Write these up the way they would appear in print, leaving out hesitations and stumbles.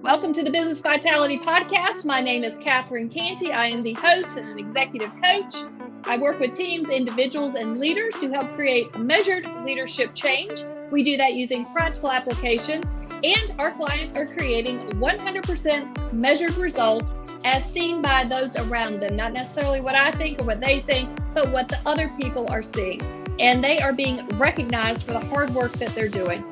Welcome to the Business Vitality Podcast. My name is Catherine Cantey. I am the host and an executive coach. I work with teams, individuals, and leaders to help create measured leadership change. We do that using practical applications, and our clients are creating 100% measured results as seen by those around them. Not necessarily what I think or what they think, but what the other people are seeing. And they are being recognized for the hard work that they're doing.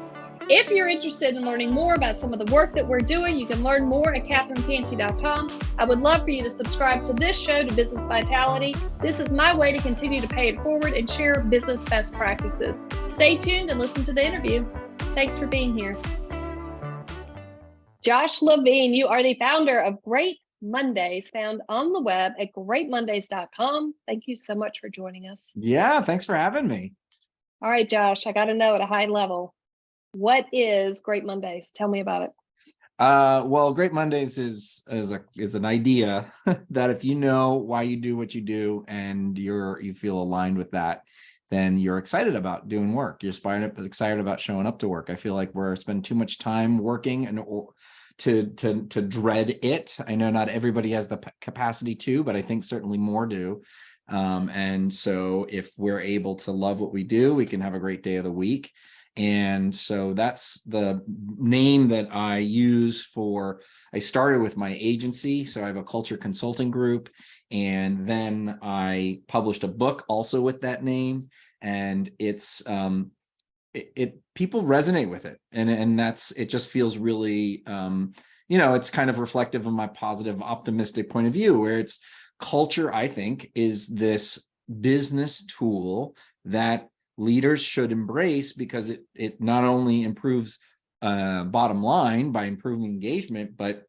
If you're interested in learning more about some of the work that we're doing, you can learn more at catherinecantey.com. I would love for you to subscribe to this show, to Business Vitality. This is my way to continue to pay it forward and share business best practices. Stay tuned and listen to the interview. Thanks for being here. Josh Levine, you are the founder of Great Mondays, found on the web at greatmondays.com. Thank you so much for joining us. Yeah, thanks for having me. All right, Josh, I got to know at a high level, what is Great Mondays? Tell me about it. Well, Great Mondays is an idea that if you know why you do what you do and you feel aligned with that, then you're excited about doing work. You're excited about showing up to work. I feel like we're spending too much time working and to dread it. I know not everybody has the capacity to, but I think certainly more do. And so if we're able to love what we do, we can have a great day of the week. And so that's the name that I use I started with my agency. So I have a culture consulting group, and then I published a book also with that name, and it's, people resonate with it. And it just feels really, it's kind of reflective of my positive, optimistic point of view, where it's culture, I think, is this business tool that leaders should embrace, because it not only improves bottom line by improving engagement, but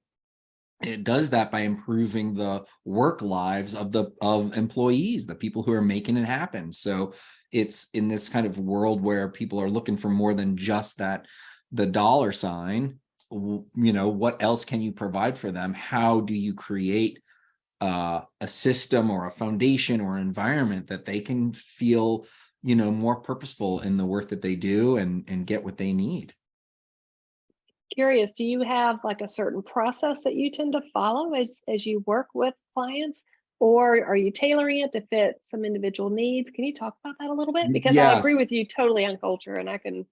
it does that by improving the work lives of employees, the people who are making it happen. So it's in this kind of world where people are looking for more than just the dollar sign. What else can you provide for them? How do you create a system or a foundation or an environment that they can feel more purposeful in the work that they do and get what they need? Curious, do you have like a certain process that you tend to follow as you work with clients, or are you tailoring it to fit some individual needs? Can you talk about that a little bit? Because Yes. I agree with you totally on culture, and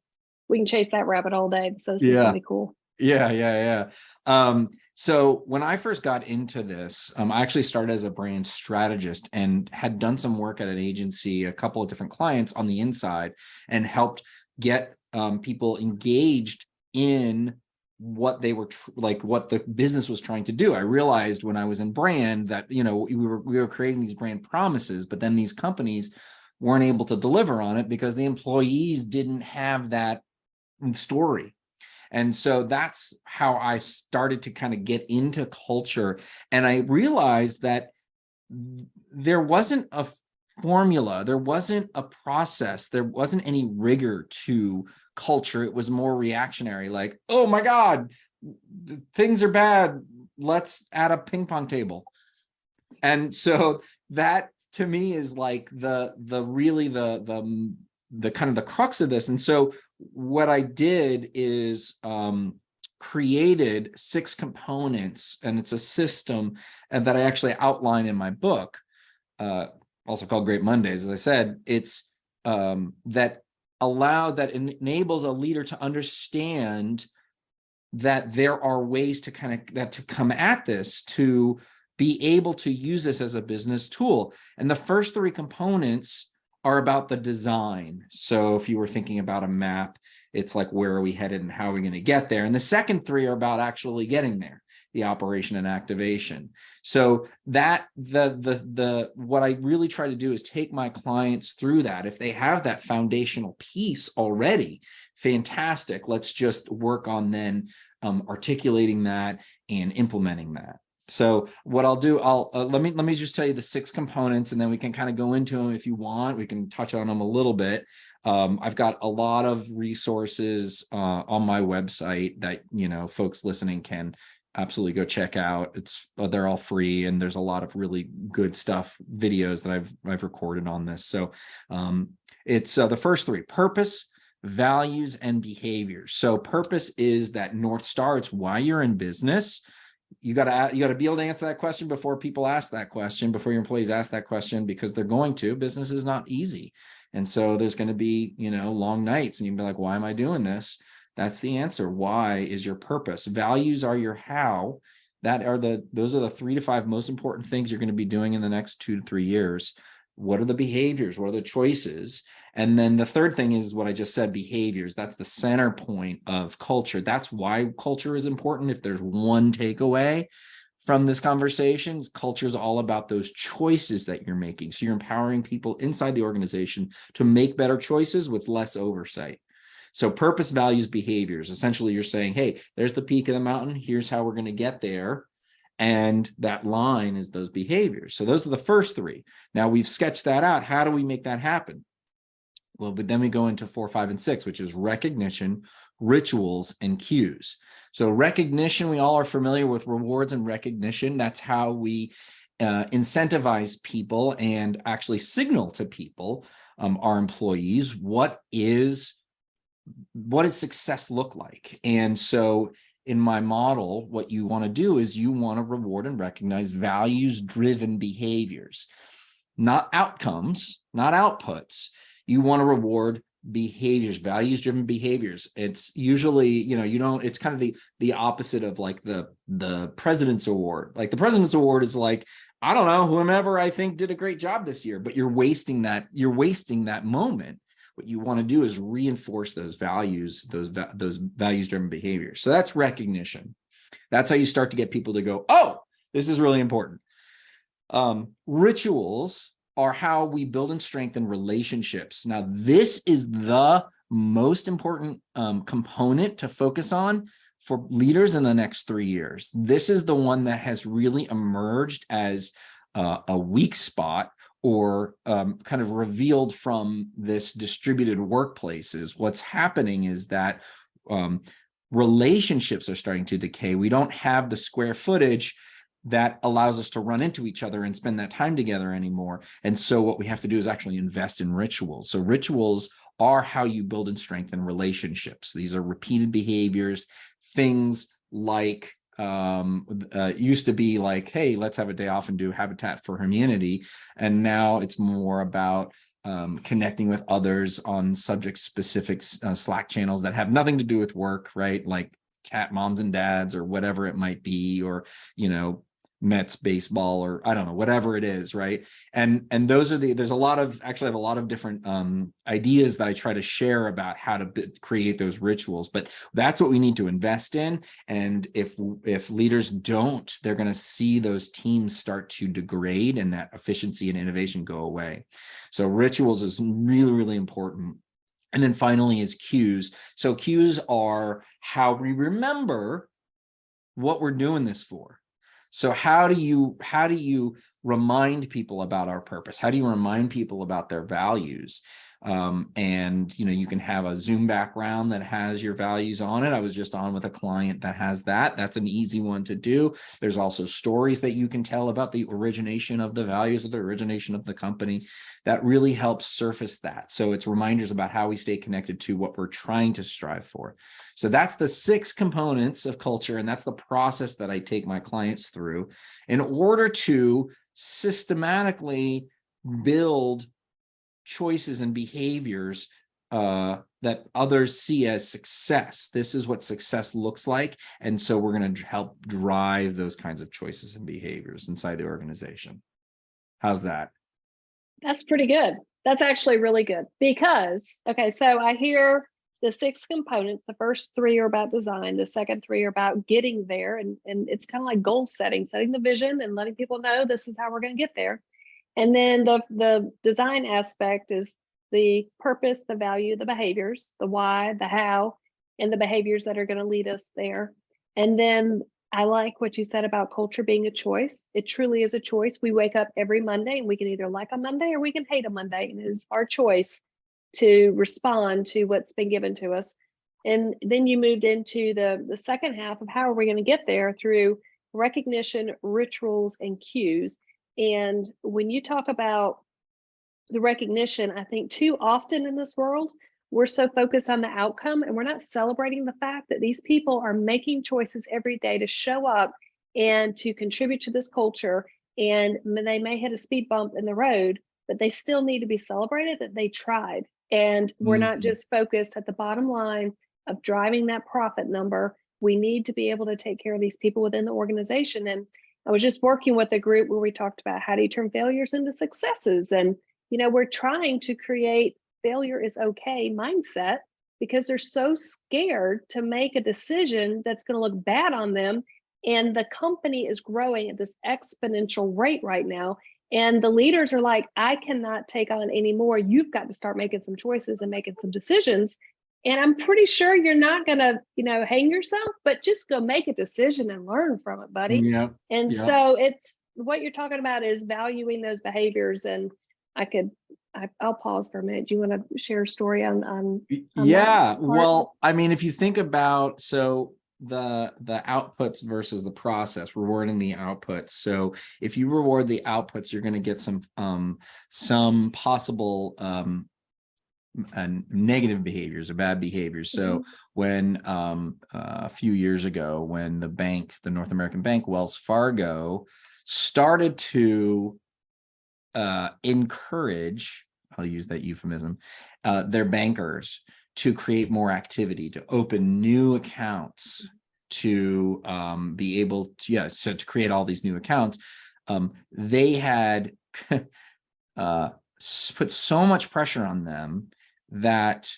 we can chase that rabbit all day. So this is really cool. Yeah. So when I first got into this, I actually started as a brand strategist and had done some work at an agency, a couple of different clients on the inside, and helped get people engaged in what they were what the business was trying to do. I realized when I was in brand that, we were creating these brand promises, but then these companies weren't able to deliver on it because the employees didn't have that story. And so that's how I started to kind of get into culture. And I realized that there wasn't a formula, there wasn't a process, there wasn't any rigor to culture. It was more reactionary, like, oh my God, things are bad, let's add a ping pong table. And so that to me is like the kind of the crux of this. And so what I did is created 6 components, and it's a system that I actually outline in my book, also called Great Mondays. As I said, it's that enables a leader to understand that there are ways to come at this, to be able to use this as a business tool. And the first 3 components are about the design. So if you were thinking about a map, it's like, where are we headed and how are we going to get there? And the second 3 are about actually getting there, the operation and activation. So that what I really try to do is take my clients through that. If they have that foundational piece already, fantastic. Let's just work on then articulating that and implementing that. So what I'll do, let me just tell you the 6 components, and then we can kind of go into them if you want. We can touch on them a little bit. I've got a lot of resources on my website that folks listening can absolutely go check out. They're all free, and there's a lot of really good stuff, videos that I've recorded on this. So it's the first 3: purpose, values and behaviors. So purpose is that North Star. It's why you're in business. You got to be able to answer that question before people ask that question, before your employees ask that question, because they're going to. Business is not easy. And so there's going to be, long nights and you'll be like, why am I doing this? That's the answer. Why is your purpose. Values are your how. Those are the 3 to 5 most important things you're going to be doing in the next 2 to 3 years. What are the behaviors? What are the choices? And then the third thing is what I just said, behaviors. That's the center point of culture. That's why culture is important. If there's one takeaway from this conversation, culture is all about those choices that you're making. So you're empowering people inside the organization to make better choices with less oversight. So purpose, values, behaviors. Essentially, you're saying, hey, there's the peak of the mountain. Here's how we're going to get there. And that line is those behaviors. So those are the first 3. Now we've sketched that out. How do we make that happen? Well, but then we go into 4, 5, and 6, which is recognition, rituals, and cues. So recognition, we all are familiar with rewards and recognition. That's how we incentivize people and actually signal to people, our employees, what does success look like? And so in my model, what you want to do is you want to reward and recognize values-driven behaviors, not outcomes, not outputs. You want to reward behaviors, values-driven behaviors. It's usually, it's kind of the opposite of like the President's Award. Like the President's Award is like, I don't know, whomever I think did a great job this year, but you're wasting that moment. What you want to do is reinforce those values, those values-driven behaviors. So that's recognition. That's how you start to get people to go, oh, this is really important. Rituals are how we build and strengthen relationships. Now, this is the most important component to focus on for leaders in the next 3 years. This is the one that has really emerged as a weak spot, or kind of revealed from this distributed workplaces. What's happening is that relationships are starting to decay. We don't have the square footage that allows us to run into each other and spend that time together anymore. And so what we have to do is actually invest in rituals. So rituals are how you build and strengthen relationships. These are repeated behaviors, things like used to be like, hey, let's have a day off and do Habitat for Humanity. And now it's more about connecting with others on subject-specific Slack channels that have nothing to do with work, right? Like cat moms and dads or whatever it might be, or, Mets baseball, or I don't know, whatever it is, right? And those are there's a lot of, actually I have a lot of different ideas that I try to share about how to create those rituals, but that's what we need to invest in. And if leaders don't, they're going to see those teams start to degrade and that efficiency and innovation go away. So rituals is really, really important. And then finally is cues. So cues are how we remember what we're doing this for. So how do you remind people about our purpose? How do you remind people about their values? And you can have a Zoom background that has your values on it. I was just on with a client that has that. That's an easy one to do. There's also stories that you can tell about the origination of the values, or the origination of the company. That really helps surface that. So it's reminders about how we stay connected to what we're trying to strive for. So that's the 6 components of culture, and that's the process that I take my clients through in order to systematically build choices and behaviors that others see as success. This is what success looks like. And so we're going to help drive those kinds of choices and behaviors inside the organization. How's that? That's pretty good. That's actually really good because, okay, so I hear the 6 components. The first 3 are about design. The second 3 are about getting there. And it's kind of like goal setting the vision and letting people know this is how we're going to get there. And then the design aspect is the purpose, the value, the behaviors, the why, the how, and the behaviors that are going to lead us there. And then I like what you said about culture being a choice. It truly is a choice. We wake up every Monday and we can either like a Monday or we can hate a Monday. And it is our choice to respond to what's been given to us. And then you moved into the second half of how are we going to get there through recognition, rituals, and cues. And when you talk about the recognition, I think too often in this world, we're so focused on the outcome and we're not celebrating the fact that these people are making choices every day to show up and to contribute to this culture. And they may hit a speed bump in the road, but they still need to be celebrated that they tried. And we're not just focused at the bottom line of driving that profit number. We need to be able to take care of these people within the organization. And I was just working with a group where we talked about how do you turn failures into successes. And, we're trying to create failure is okay mindset because they're so scared to make a decision that's going to look bad on them. And the company is growing at this exponential rate right now. And the leaders are like, I cannot take on any more. You've got to start making some choices and making some decisions. And I'm pretty sure you're not going to, hang yourself, but just go make a decision and learn from it, buddy. Yeah. And Yeah. so it's what you're talking about is valuing those behaviors. And I'll pause for a minute. Do you want to share a story on Yeah. Well, I mean, if you think about, so the outputs versus the process, rewarding the outputs. So if you reward the outputs, you're going to get some possible negative behaviors or bad behaviors. So when a few years ago, when the North American bank, Wells Fargo, started to encourage, I'll use that euphemism, their bankers to create more activity, to open new accounts, to be able to, so to create all these new accounts, they had put so much pressure on them that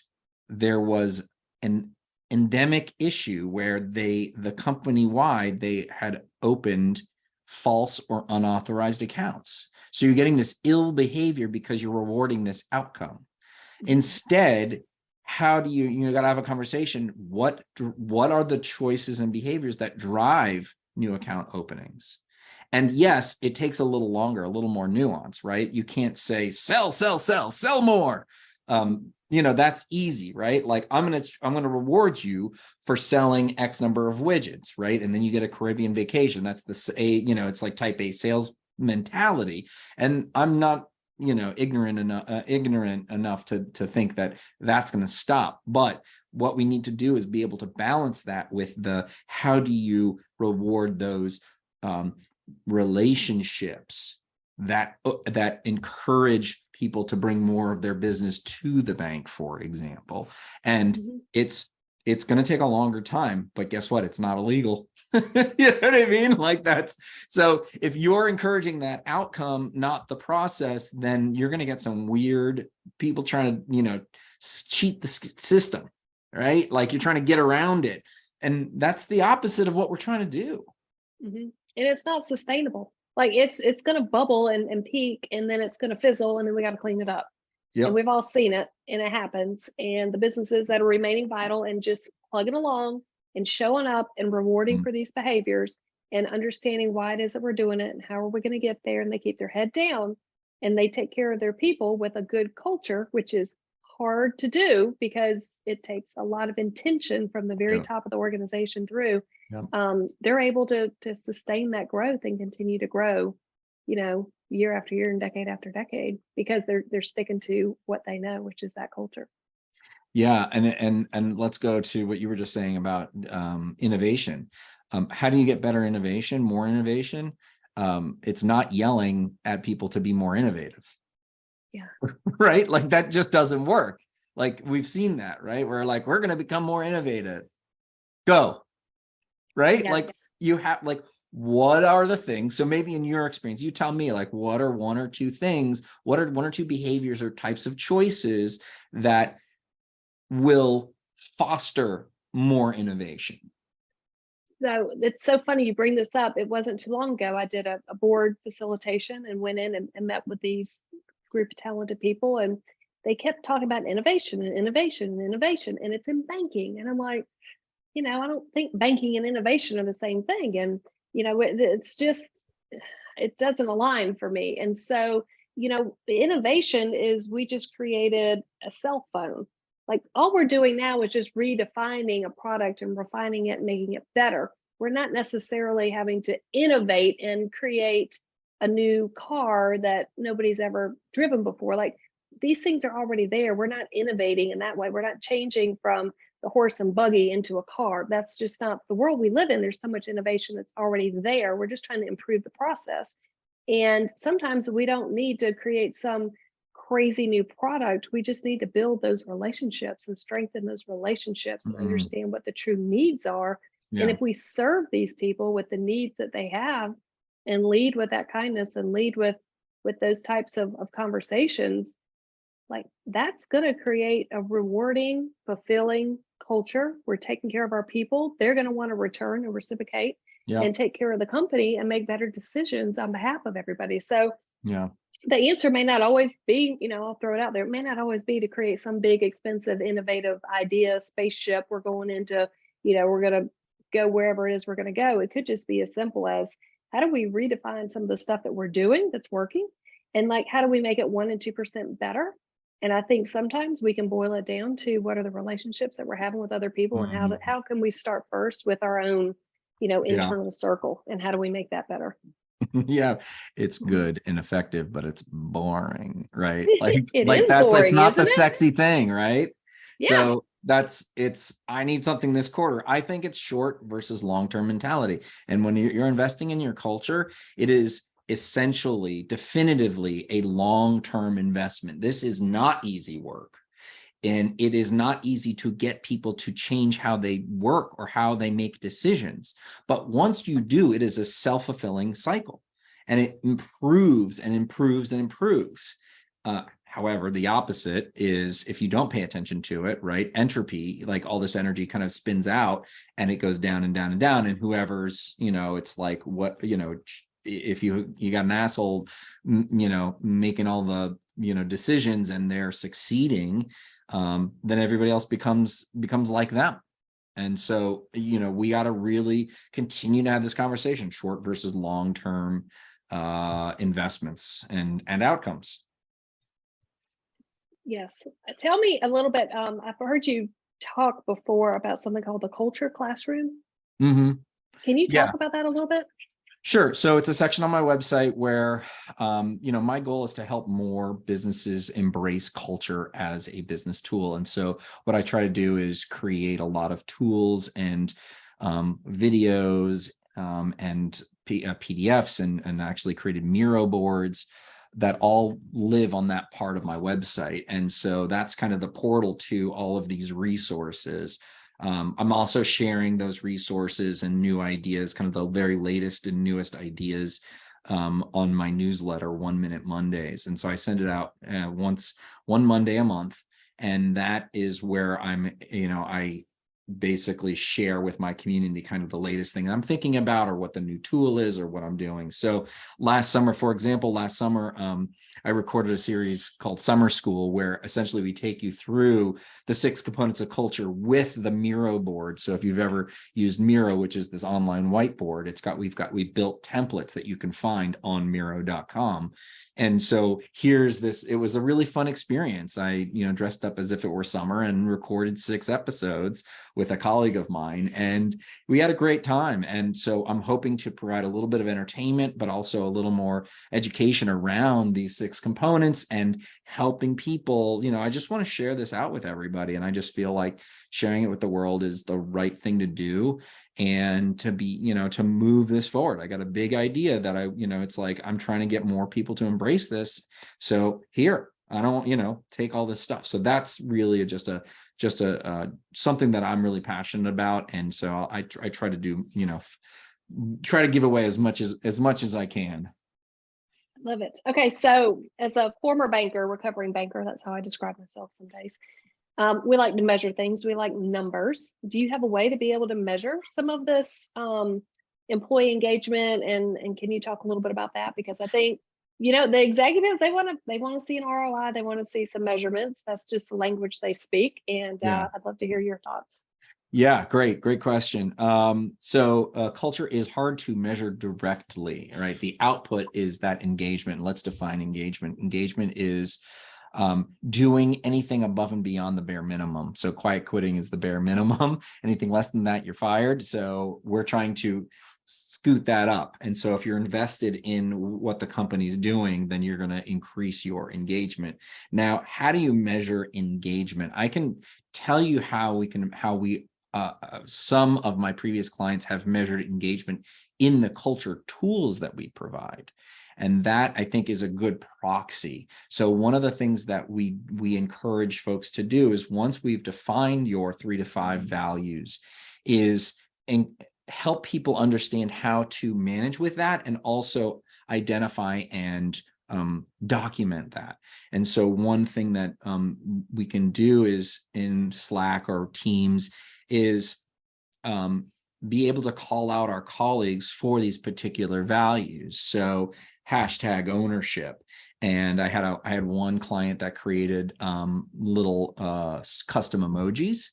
there was an endemic issue where the company-wide, they had opened false or unauthorized accounts. So you're getting this ill behavior because you're rewarding this outcome. Instead, how do you got to have a conversation? What are the choices and behaviors that drive new account openings? And yes, it takes a little longer, a little more nuance, right? You can't say sell more. That's easy, right? Like I'm gonna reward you for selling X number of widgets, right? And then you get a Caribbean vacation. That's it's like type A sales mentality. And I'm not, ignorant enough to think that that's going to stop. But what we need to do is be able to balance that with how do you reward those relationships that encourage people to bring more of their business to the bank, for example. And it's going to take a longer time, but guess what? It's not illegal. You know what I mean? Like so if you're encouraging that outcome, not the process, then you're going to get some weird people trying to, cheat the system, right? Like you're trying to get around it. And that's the opposite of what we're trying to do. And it's not sustainable. Like it's going to bubble and peak, and then it's going to fizzle, and then we got to clean it up. Yep. And we've all seen it, and it happens. And the businesses that are remaining vital and just plugging along and showing up and rewarding for these behaviors and understanding why it is that we're doing it and how are we going to get there, and they keep their head down and they take care of their people with a good culture, which is hard to do because it takes a lot of intention from the very top of the organization through. They're able to sustain that growth and continue to grow, year after year and decade after decade, because they're sticking to what they know, which is that culture. Yeah, and let's go to what you were just saying about innovation. How do you get better innovation, more innovation? It's not yelling at people to be more innovative. Yeah. Right? Like that just doesn't work. Like we've seen that, right? We're like, we're going to become more innovative. Go. Right? Yes. Like you have, like, what are the things? So maybe in your experience, you tell me, like, what are one or two things? What are one or two behaviors or types of choices that will foster more innovation? So it's so funny you bring this up. It wasn't too long ago. I did a board facilitation and went in and met with these group of talented people, and they kept talking about innovation and innovation and innovation, and it's in banking. And I'm like, I don't think banking and innovation are the same thing. And, it's just, it doesn't align for me. And so, the innovation is we just created a cell phone. Like all we're doing now is just redefining a product and refining it and making it better. We're not necessarily having to innovate and create a new car that nobody's ever driven before. Like these things are already there. We're not innovating in that way. We're not changing from the horse and buggy into a car. That's just not the world we live in. There's so much innovation that's already there. We're just trying to improve the process. And sometimes we don't need to create some crazy new product. We just need to build those relationships and strengthen those relationships and understand what the true needs are. And if we serve these people with the needs that they have and lead with that kindness and lead with those types of conversations, like that's going to create a rewarding, fulfilling culture. We're taking care of our people. They're going to want to return and reciprocate and take care of the company and make better decisions on behalf of everybody. So the answer may not always be, I'll throw it out there. It may not always be to create some big, expensive, innovative idea, spaceship. We're going into, we're going to go wherever it is we're going to go. It could just be as simple as, how do we redefine some of the stuff that we're doing that's working? And like, how do we make it 1% and 2% better? And I think sometimes we can boil it down to what are the relationships that we're having with other people, and how can we start first with our own, internal circle, and how do we make that better? Yeah, it's good and effective, but it's boring, right? It's not the sexy thing, right? Yeah. So I need something this quarter. I think it's short versus long-term mentality. And when you're investing in your culture, it is essentially, definitively a long-term investment. This is not easy work. And it is not easy to get people to change how they work or how they make decisions. But once you do, it is a self-fulfilling cycle, and it improves and improves and improves. However, the opposite is if you don't pay attention to it, right? Entropy, like all this energy kind of spins out and it goes down and down and down. And whoever's, it's like what, if you got an asshole, making all the, decisions and they're succeeding, then everybody else becomes like them. And so, we got to really continue to have this conversation, short versus long-term investments and outcomes. Yes. Tell me a little bit. I've heard you talk before about something called the culture classroom. Can you talk about that a little bit? Sure. So it's a section on my website where, my goal is to help more businesses embrace culture as a business tool. And so what I try to do is create a lot of tools and videos and PDFs and actually created Miro boards that all live on that part of my website. And so that's kind of the portal to all of these resources. I'm also sharing those resources and new ideas, kind of the very latest and newest ideas on my newsletter, 1 Minute Mondays. And so I send it out one Monday a month. And that is where I basically share with my community kind of the latest thing I'm thinking about, or what the new tool is, or what I'm doing. So last summer, I recorded a series called Summer School, where essentially we take you through the 6 components of culture with the Miro board. So if you've ever used Miro, which is this online whiteboard, we built templates that you can find on Miro.com. And so it was a really fun experience. I, dressed up as if it were summer and recorded 6 episodes with a colleague of mine, and we had a great time. And so I'm hoping to provide a little bit of entertainment, but also a little more education around these 6 components and helping people. I just want to share this out with everybody. And I just feel like sharing it with the world is the right thing to do, and to be, to move this forward. I got a big idea that it's like, I'm trying to get more people to embrace this. So here, I don't, take all this stuff. So that's really just a something that I'm really passionate about. And so I try to do, try to give away as much as I can. Love it. Okay. So as a former recovering banker, that's how I describe myself some days. We like to measure things. We like numbers. Do you have a way to be able to measure some of this employee engagement? And can you talk a little bit about that? Because I think, the executives, they want to see an ROI. They want to see some measurements. That's just the language they speak. And I'd love to hear your thoughts. Yeah, great question. So culture is hard to measure directly, right? The output is that engagement. Let's define engagement. Engagement is doing anything above and beyond the bare minimum. So quiet quitting is the bare minimum. Anything less than that, you're fired. So we're trying to scoot that up. And so if you're invested in what the company's doing, then you're going to increase your engagement. Now, how do you measure engagement? I can tell you how some of my previous clients have measured engagement in the culture tools that we provide. And that, I think, is a good proxy. So one of the things that we encourage folks to do is, once we've defined your 3 to 5 values, is help people understand how to manage with that, and also identify and document that. And so one thing that we can do is, in Slack or Teams, is be able to call out our colleagues for these particular values. So hashtag ownership. And I had one client that created little custom emojis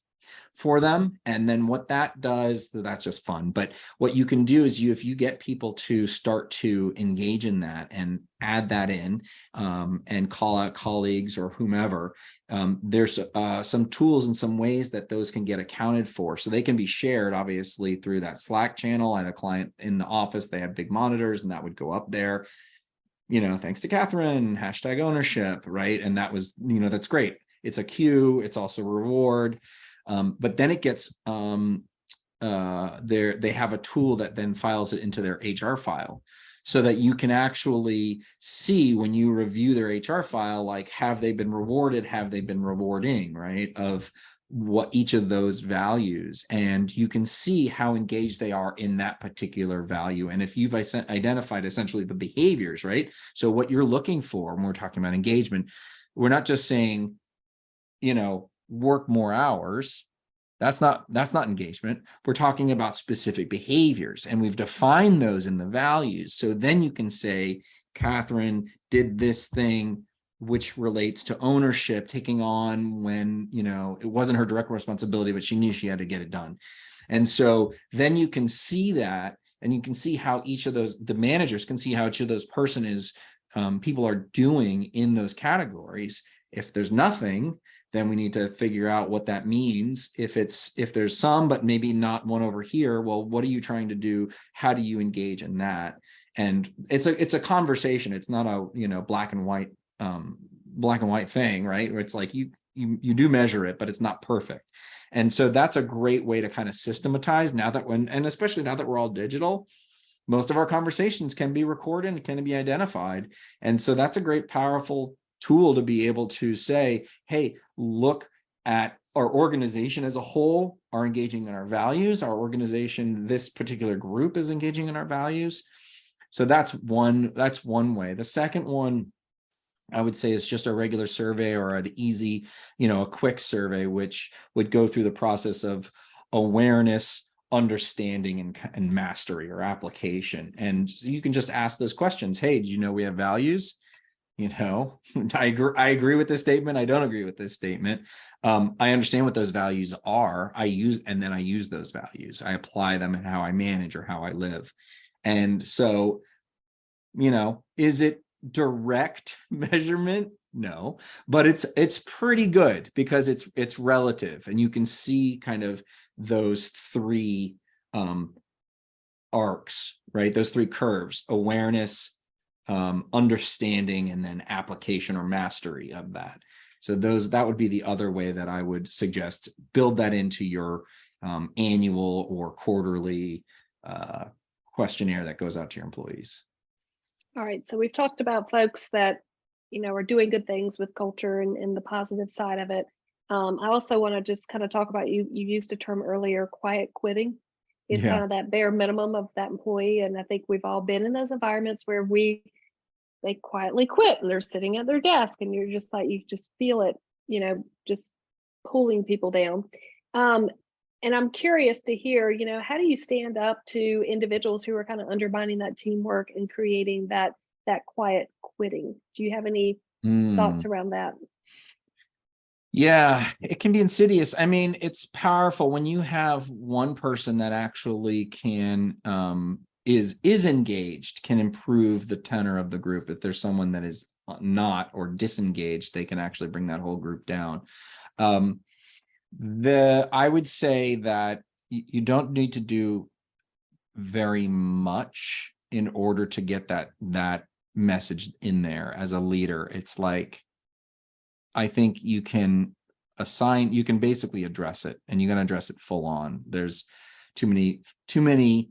for them. And then what that does, that's just fun. But what you can do is, if you get people to start to engage in that and add that in and call out colleagues or whomever, there's some tools and some ways that those can get accounted for. So they can be shared, obviously, through that Slack channel. I had a client in the office, they had big monitors, and that would go up there, thanks to Catherine, hashtag ownership, right? And that was, that's great. It's a cue, it's also a reward. But then it gets they have a tool that then files it into their HR file, so that you can actually see, when you review their HR file, like, have they been rewarded? Have they been rewarding, right? Of what each of those values, and you can see how engaged they are in that particular value. And if you've identified essentially the behaviors, right? So what you're looking for when we're talking about engagement, we're not just saying, work more hours. That's not engagement. We're talking about specific behaviors, and we've defined those in the values. So then you can say, Catherine did this thing which relates to ownership, taking on when, it wasn't her direct responsibility, but she knew she had to get it done. And so then you can see that, and you can see how each of those, the managers can see how each of those people are doing in those categories. If there's nothing, then we need to figure out what that means. If there's some, but maybe not one over here, well, what are you trying to do? How do you engage in that? And it's a conversation. It's not a, black and white thing, right? Where it's like you do measure it, but it's not perfect. And so that's a great way to kind of systematize, and especially now that we're all digital, most of our conversations can be recorded and can be identified. And so that's a great, powerful tool to be able to say, hey, look at our organization as a whole are engaging in our values. Our organization, this particular group, is engaging in our values. So that's one way. The second one, I would say, is just a regular survey, or an easy, a quick survey, which would go through the process of awareness, understanding, and mastery, or application. And you can just ask those questions. Hey, did you know we have values? I agree with this statement. I don't agree with this statement. I understand what those values are. I use those values. I apply them in how I manage or how I live. And so, is it direct measurement? No, but it's pretty good, because it's relative, and you can see kind of those three arcs, right? Those three curves: awareness, understanding, and then application or mastery of that. So that would be the other way that I would suggest. Build that into your annual or quarterly questionnaire that goes out to your employees. All right. So we've talked about folks that, are doing good things with culture and the positive side of it. I also want to just kind of talk about, you used a term earlier, quiet quitting. Is kind of that bare minimum of that employee. And I think we've all been in those environments where they quietly quit, and they're sitting at their desk, and you're just like, you just feel it, just pulling people down. And I'm curious to hear, how do you stand up to individuals who are kind of undermining that teamwork and creating that quiet quitting? Do you have any thoughts around that? Yeah, it can be insidious. I mean, it's powerful when you have one person that actually can is engaged, can improve the tenor of the group. If there's someone that is not, or disengaged, they can actually bring that whole group down. I would say that you don't need to do very much in order to get that message in there as a leader. It's like, I think you can basically address it, and you're going to address it full on. There's too many,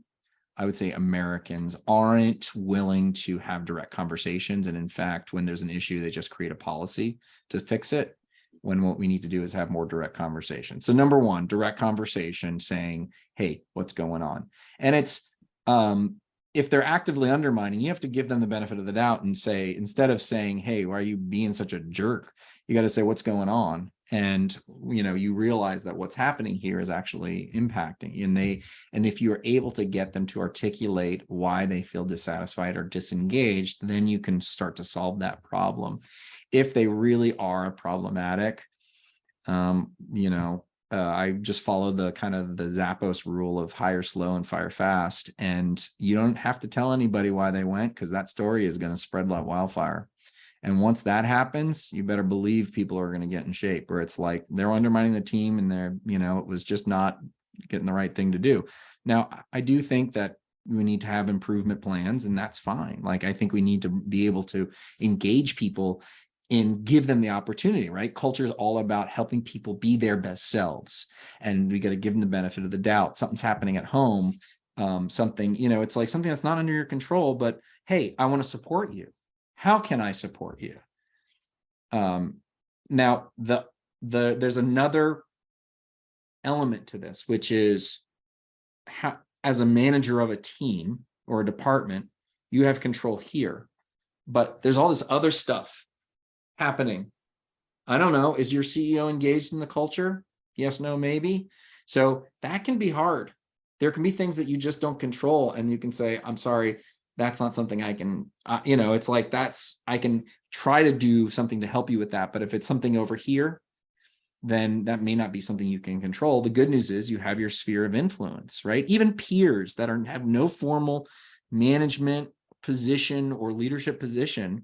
I would say, Americans aren't willing to have direct conversations. And in fact, when there's an issue, they just create a policy to fix it, when what we need to do is have more direct conversation. So number one, direct conversation, saying, hey, what's going on? And it's, if they're actively undermining, you have to give them the benefit of the doubt and say, instead of saying, hey, why are you being such a jerk? You got to say, what's going on? And, you realize that what's happening here is actually impacting. And if you're able to get them to articulate why they feel dissatisfied or disengaged, then you can start to solve that problem. If they really are problematic, I just follow the kind of the Zappos rule of hire slow and fire fast. And you don't have to tell anybody why they went, because that story is going to spread like wildfire. And once that happens, you better believe people are going to get in shape, where it's like they're undermining the team and they're, it was just not getting the right thing to do. Now, I do think that we need to have improvement plans, and that's fine. Like, I think we need to be able to engage people and give them the opportunity, right? Culture is all about helping people be their best selves. And we got to give them the benefit of the doubt. Something's happening at home. Something, it's like something that's not under your control, but hey, I want to support you. How can I support you? Now, there's another element to this, which is how, as a manager of a team or a department, you have control here, but there's all this other stuff happening. I don't know. Is your CEO engaged in the culture? Yes, no, maybe. So that can be hard. There can be things that you just don't control, and you can say, I'm sorry, that's not something I can, it's like, I can try to do something to help you with that. But if it's something over here, then that may not be something you can control. The good news is you have your sphere of influence, right? Even peers that have no formal management position or leadership position,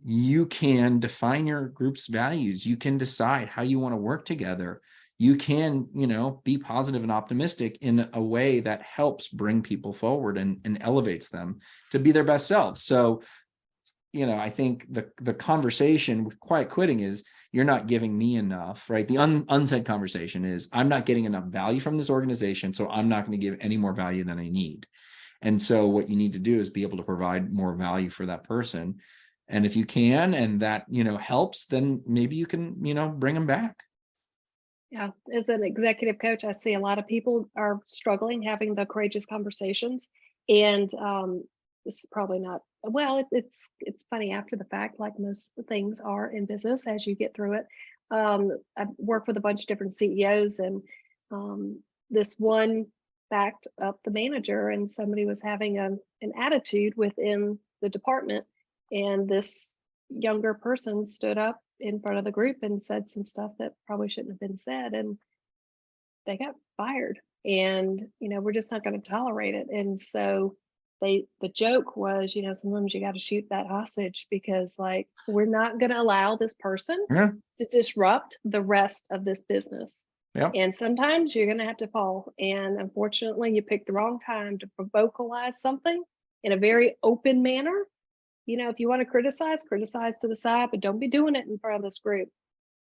you can define your group's values. You can decide how you want to work together. You can, be positive and optimistic in a way that helps bring people forward and elevates them to be their best selves. So, I think the conversation with quiet quitting is, you're not giving me enough, right? The unsaid conversation is, I'm not getting enough value from this organization, so I'm not going to give any more value than I need. And so what you need to do is be able to provide more value for that person. And if you can, and that, helps, then maybe you can, bring them back. Yeah, as an executive coach, I see a lot of people are struggling having the courageous conversations, and this is probably not well. It's funny after the fact, like most things are in business. As you get through it, I work with a bunch of different CEOs, and this one backed up the manager, and somebody was having an attitude within the department, and this younger person stood up in front of the group and said some stuff that probably shouldn't have been said, and they got fired. And we're just not going to tolerate it. And so the joke was, sometimes you got to shoot that hostage, because like, we're not going to allow this person to disrupt the rest of this business. Yeah. And sometimes you're going to have to fall, and unfortunately you picked the wrong time to vocalize something in a very open manner. If you want to criticize to the side, but don't be doing it in front of this group,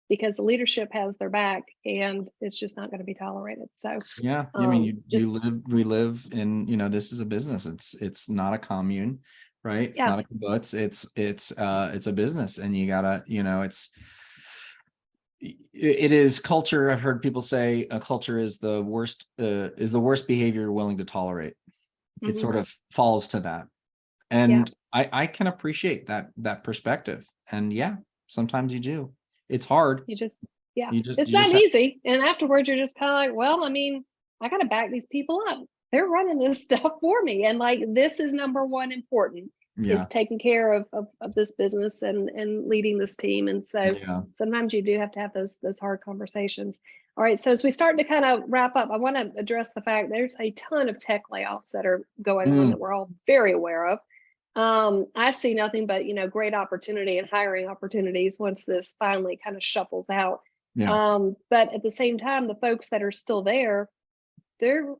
because the leadership has their back, and it's just not going to be tolerated. So yeah, I mean, we live in, this is a business. It's not a commune, right? It's not a kibbutz. It's a business, and you gotta, it is culture. I've heard people say a culture is the worst behavior you're willing to tolerate. Mm-hmm. It sort of falls to that. And I can appreciate that perspective. And sometimes you do. It's hard. It's not easy. And afterwards you're just kind of like, well, I mean, I got to back these people up. They're running this stuff for me. And like, this is number one important, is taking care of this business and leading this team. And so sometimes you do have to have those hard conversations. All right. So as we start to kind of wrap up, I want to address the fact there's a ton of tech layoffs that are going on that we're all very aware of. I see nothing but, great opportunity and hiring opportunities once this finally kind of shuffles out. But at the same time, the folks that are still there, they're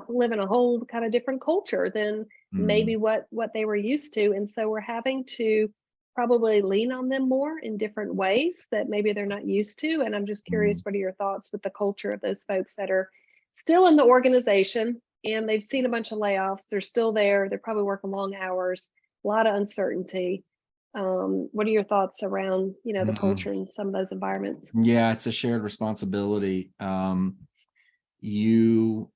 living a whole kind of different culture than maybe what they were used to. And so we're having to probably lean on them more in different ways that maybe they're not used to. And I'm just curious, what are your thoughts with the culture of those folks that are still in the organization and they've seen a bunch of layoffs? They're still there. They're probably working long hours, a lot of uncertainty. What are your thoughts around, the culture in some of those environments? Yeah, it's a shared responsibility. You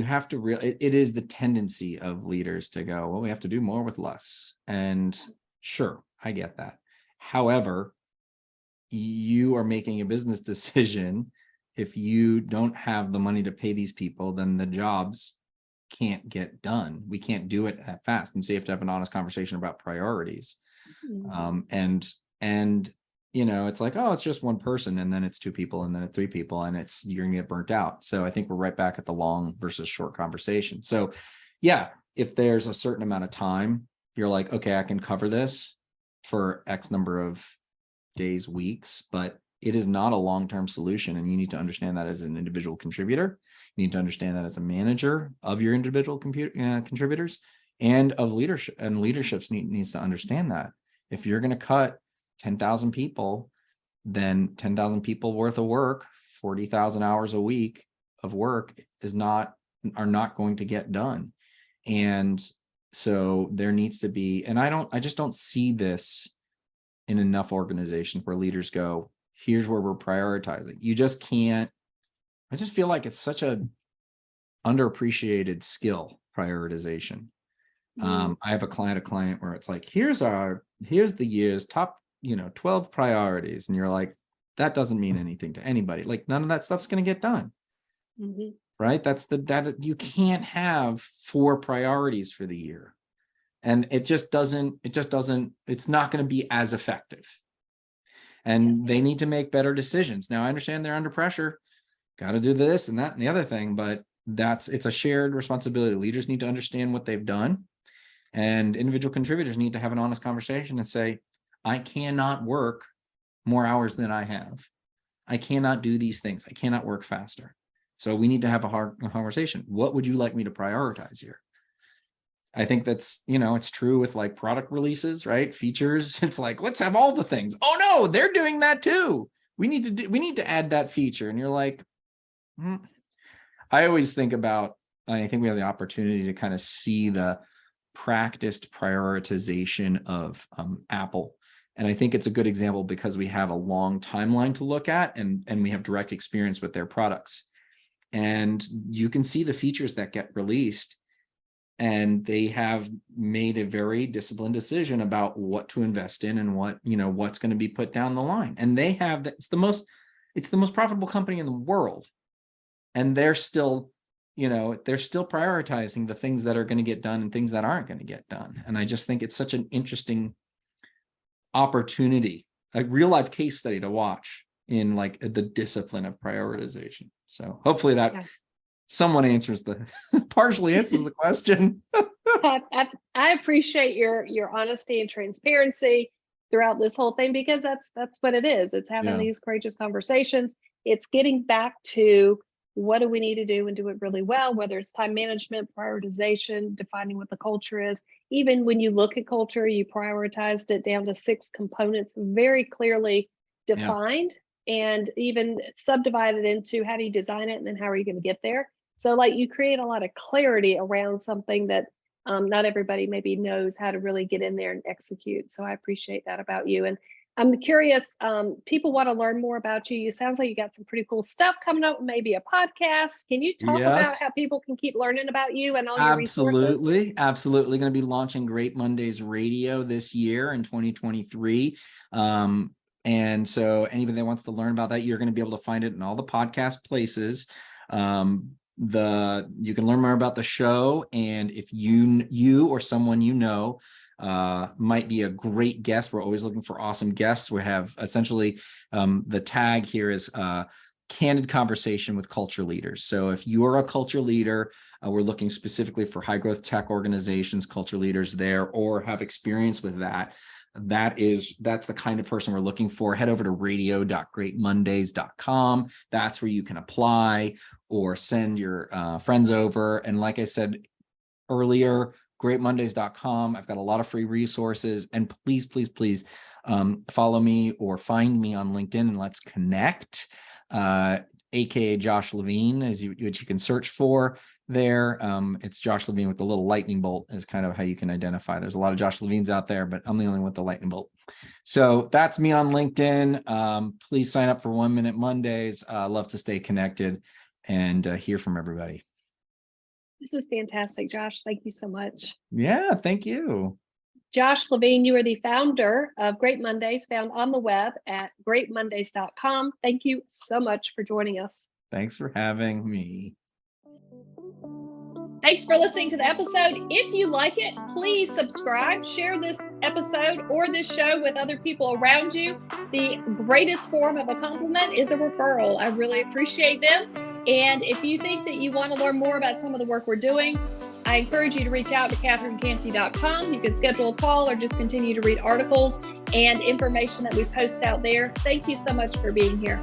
have to it is the tendency of leaders to go, well, we have to do more with less. And sure, I get that. However, you are making a business decision. If you don't have the money to pay these people, then the jobs can't get done. We can't do it that fast. And so you have to have an honest conversation about priorities. And it's like, oh, it's just one person, and then it's two people, and then it's three people, and you're gonna get burnt out. So I think we're right back at the long versus short conversation. So yeah, if there's a certain amount of time, you're like, okay, I can cover this for X number of days, weeks, but it is not a long-term solution. And you need to understand that as an individual contributor. You need to understand that as a manager of your individual contributors and of leadership, and leaderships needs to understand that. If you're going to cut 10,000 people, then 10,000 people worth of work, 40,000 hours a week of work are not going to get done. And so there needs to be, and I just don't see this in enough organizations where leaders go, here's where we're prioritizing. You just can't. I just feel like it's such a underappreciated skill, prioritization. I have a client where it's like, here's the year's top 12 priorities, and you're like, that doesn't mean anything to anybody. Like, none of that stuff's going to get done. Right? That you can't have 4 priorities for the year, and it's not going to be as effective. And they need to make better decisions. Now, I understand they're under pressure, got to do this and that and the other thing, but it's a shared responsibility. Leaders need to understand what they've done, and individual contributors need to have an honest conversation and say, I cannot work more hours than I have. I cannot do these things. I cannot work faster. So we need to have a hard conversation. What would you like me to prioritize here? I think that's, it's true with like product releases, right? Features. It's like, let's have all the things. Oh no, they're doing that too. We need to add that feature. And you're like, I always think about, I think we have the opportunity to kind of see the practiced prioritization of Apple. And I think it's a good example because we have a long timeline to look at, and we have direct experience with their products. And you can see the features that get released, and they have made a very disciplined decision about what to invest in and what's going to be put down the line. And it's the most profitable company in the world. And they're still prioritizing the things that are going to get done and things that aren't going to get done. And I just think it's such an interesting opportunity, a real life case study to watch in like the discipline of prioritization. So hopefully that someone partially answers the question. I appreciate your honesty and transparency throughout this whole thing, because that's what it is. It's having these courageous conversations. It's getting back to, what do we need to do and do it really well, whether it's time management, prioritization, defining what the culture is. Even when you look at culture, you prioritized it down to 6 components, very clearly defined, and even subdivided into how do you design it and then how are you going to get there. So like, you create a lot of clarity around something that not everybody maybe knows how to really get in there and execute. So I appreciate that about you. And I'm curious, people want to learn more about you. It sounds like you got some pretty cool stuff coming up, maybe a podcast. Can you talk about how people can keep learning about you and all your resources? Absolutely. Going to be launching Great Mondays Radio this year in 2023. And so anybody that wants to learn about that, you're going to be able to find it in all the podcast places. You can learn more about the show. And if you or someone might be a great guest. We're always looking for awesome guests. We have essentially the tag here is candid conversation with culture leaders. So if you are a culture leader, we're looking specifically for high growth tech organizations, culture leaders there, or have experience with that. that's the kind of person we're looking for. Head over to radio.greatmondays.com. That's where you can apply or send your friends over. And like I said earlier, greatmondays.com. I've got a lot of free resources, and please, please, please follow me or find me on LinkedIn and let's connect. AKA Josh Levine, which you can search for there. It's Josh Levine with the little lightning bolt is kind of how you can identify. There's a lot of Josh Levines out there, but I'm the only one with the lightning bolt. So that's me on LinkedIn. Please sign up for 1 Minute Mondays. Love to stay connected and hear from everybody. This is fantastic, Josh. Thank you so much. Yeah, thank you. Josh Levine, you are the founder of Great Mondays, found on the web at greatmondays.com. Thank you so much for joining us. Thanks for having me. Thanks for listening to the episode. If you like it, please subscribe, share this episode or this show with other people around you. The greatest form of a compliment is a referral. I really appreciate them. And if you think that you want to learn more about some of the work we're doing, I encourage you to reach out to CatherineCantey.com. You can schedule a call or just continue to read articles and information that we post out there. Thank you so much for being here.